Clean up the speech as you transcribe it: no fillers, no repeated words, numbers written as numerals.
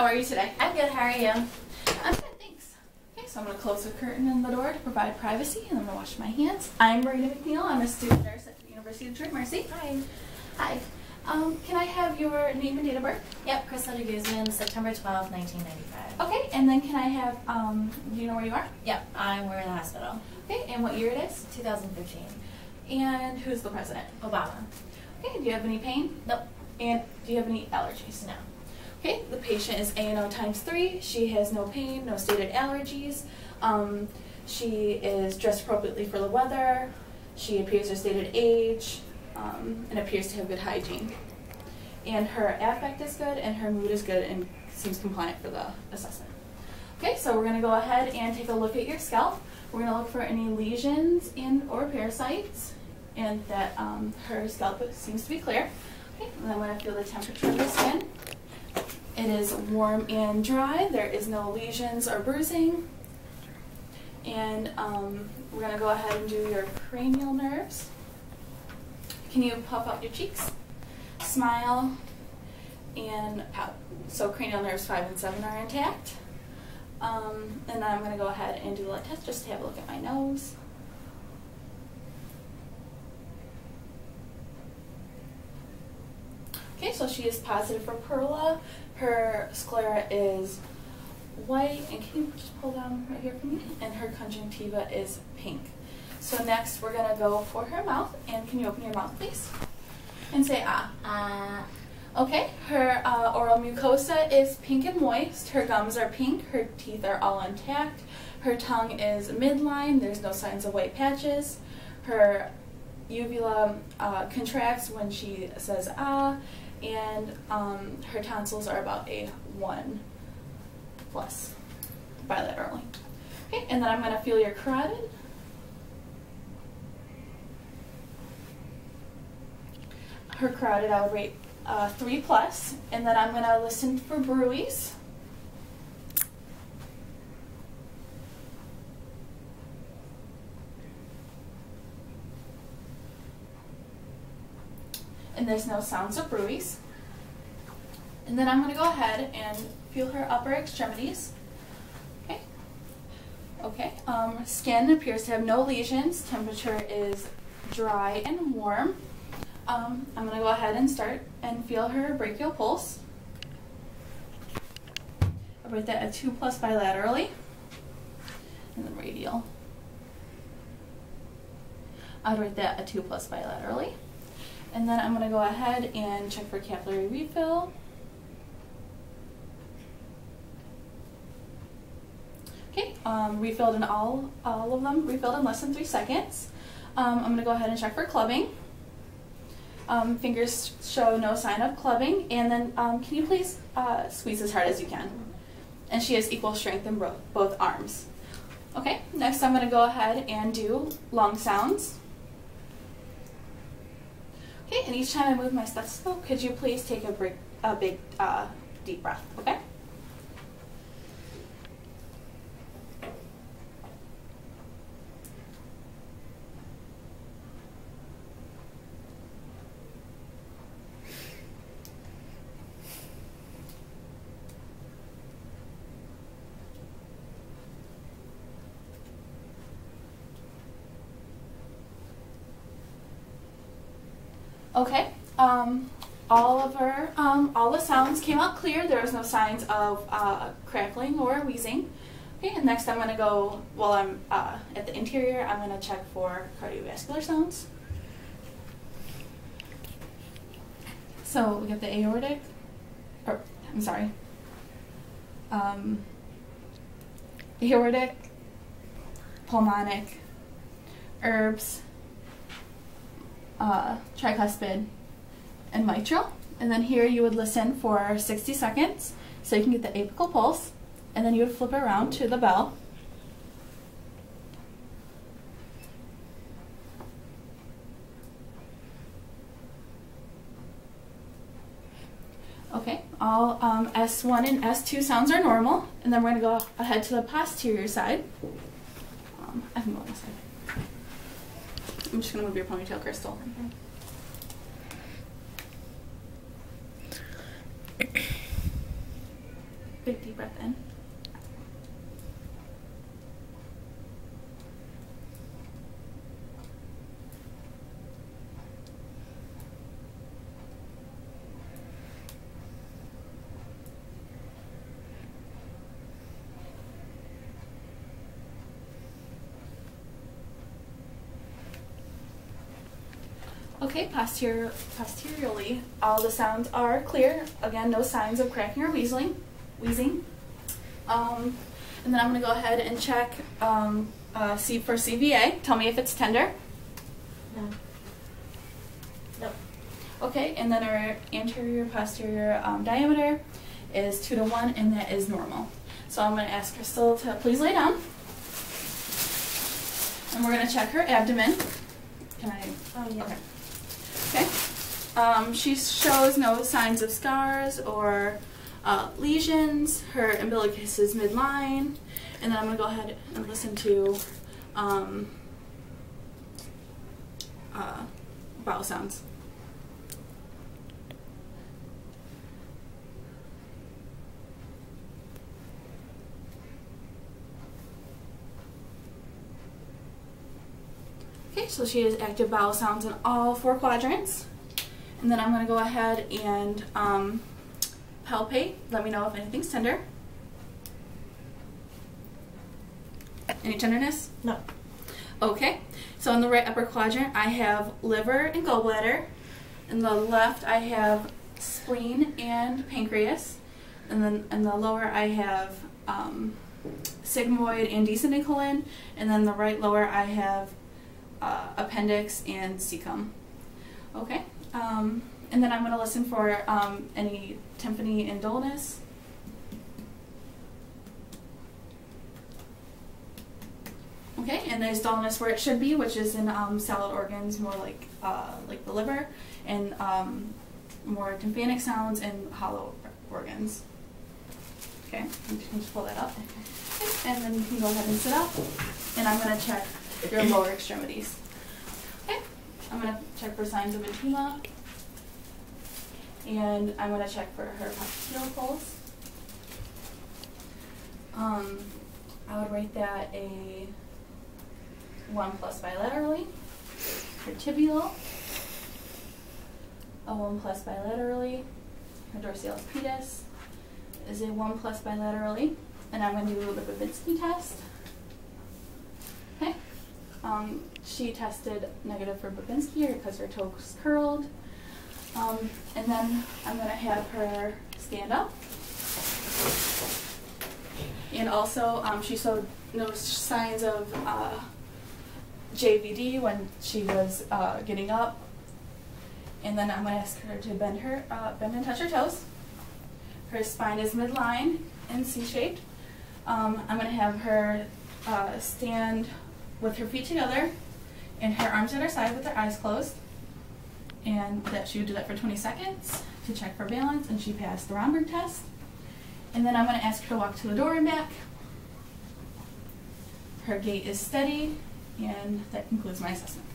are you today? I'm good. How are you? I'm good, thanks. Okay, so I'm going to close the curtain in the door to provide privacy, and I'm going to wash my hands. I'm Marina McNeil. I'm a student nurse at the University of Detroit Mercy. Hi. Hi. Can I have your name and date of birth? Yep, Crystal Guzman, September 12, 1995. Okay, and then can I have, do you know where you are? Yep, we're in the hospital. Okay, and what year it is? 2015. And who's the president? Obama. Okay, do you have any pain? Nope. And do you have any allergies? No. Okay, the patient is A&O times 3. She has no pain, no stated allergies. She is dressed appropriately for the weather. She appears her stated age, and appears to have good hygiene. And her affect is good, and her mood is good, and seems compliant for the assessment. Okay, so we're going to go ahead and take a look at your scalp. We're going to look for any lesions and or parasites, and that her scalp seems to be clear. Okay, and then I'm going to feel the temperature of the skin. It is warm and dry. There is no lesions or bruising. And we're going to go ahead and do your cranial nerves. Can you puff out your cheeks? Smile and pout. So cranial nerves 5 and 7 are intact. And then I'm going to go ahead and do the light test just to have a look at my nose. Okay, so she is positive for Perla. Her sclera is white, and can you just pull down right here for me? And her conjunctiva is pink. So next we're going to go for her mouth, and can you open your mouth please? And say ah. Okay, her oral mucosa is pink and moist, her gums are pink, her teeth are all intact, her tongue is midline, there's no signs of white patches, her uvula contracts when she says ah, and her tonsils are about a 1+ bilaterally. Okay, and then I'm going to feel your carotid. Her carotid I would rate 3+, and then I'm going to listen for bruise. And there's no sounds of bruise. And then I'm going to go ahead and feel her upper extremities. Okay. Okay. Skin appears to have no lesions. Temperature is dry and warm. I'm going to go ahead and start and feel her brachial pulse. I'll rate that at 2+ bilaterally. And then radial. I'd rate that at 2+ bilaterally. And then I'm going to go ahead and check for capillary refill. Okay, refilled in all of them, refilled in less than 3 seconds. I'm going to go ahead and check for clubbing. Fingers show no sign of clubbing, and then can you please squeeze as hard as you can? And she has equal strength in both arms. Okay, next I'm going to go ahead and do lung sounds. Okay, and each time I move my stethoscope, could you please take a big deep breath, okay? Okay, all the sounds came out clear. There was no signs of crackling or wheezing. Okay, and next I'm going to go, while I'm at the interior, I'm going to check for cardiovascular sounds. So we get the aortic, or I'm sorry, aortic, pulmonic, herbs, tricuspid, and mitral. And then here you would listen for 60 seconds so you can get the apical pulse, and then you would flip around to the bell. Okay, all S1 and S2 sounds are normal, and then we're going to go ahead to the posterior side. I can go on this side. I'm just going to move your ponytail, Crystal. breath in. Okay, posteriorly, all the sounds are clear. Again, no signs of cracking or wheezing. And then I'm going to go ahead and check for CVA. Tell me if it's tender. No. Nope. Okay, and then our anterior posterior diameter is 2 to 1, and that is normal. So I'm going to ask Crystal to please lay down. And we're going to check her abdomen. Can I? Oh, yeah. Okay. Okay. She shows no signs of scars or lesions. Her umbilicus is midline. And then I'm going to go ahead and listen to bowel sounds. Okay, so she has active bowel sounds in all 4 quadrants. And then I'm going to go ahead and palpate. Let me know if anything's tender. Any tenderness? No. Okay, so in the right upper quadrant I have liver and gallbladder. In the left I have spleen and pancreas. And then in the lower I have sigmoid and descending colon. And then the right lower I have appendix and cecum. Okay, and then I'm going to listen for any tympany and dullness. Okay, and there's dullness where it should be, which is in solid organs, more like the liver, and more tympanic sounds in hollow organs. Okay, you can just pull that up. Okay. And then you can go ahead and sit up, and I'm going to check your lower extremities. Okay, I'm going to check for signs of edema, and I'm going to check for her popliteal pulse. I would rate that a 1+ bilaterally. Her tibial, a 1+ bilaterally. Her dorsalis pedis is a 1+ bilaterally. And I'm going to do the Babinski test. Okay. She tested negative for Babinski because her toe was curled. And then I'm going to have her stand up. And also, she showed no signs of JVD when she was getting up. And then I'm going to ask her to bend and touch her toes. Her spine is midline and C-shaped. I'm going to have her stand with her feet together and her arms at her side with her eyes closed. And that she would do that for 20 seconds to check for balance, and she passed the Romberg test. And then I'm going to ask her to walk to the door and back. Her gait is steady, and that concludes my assessment.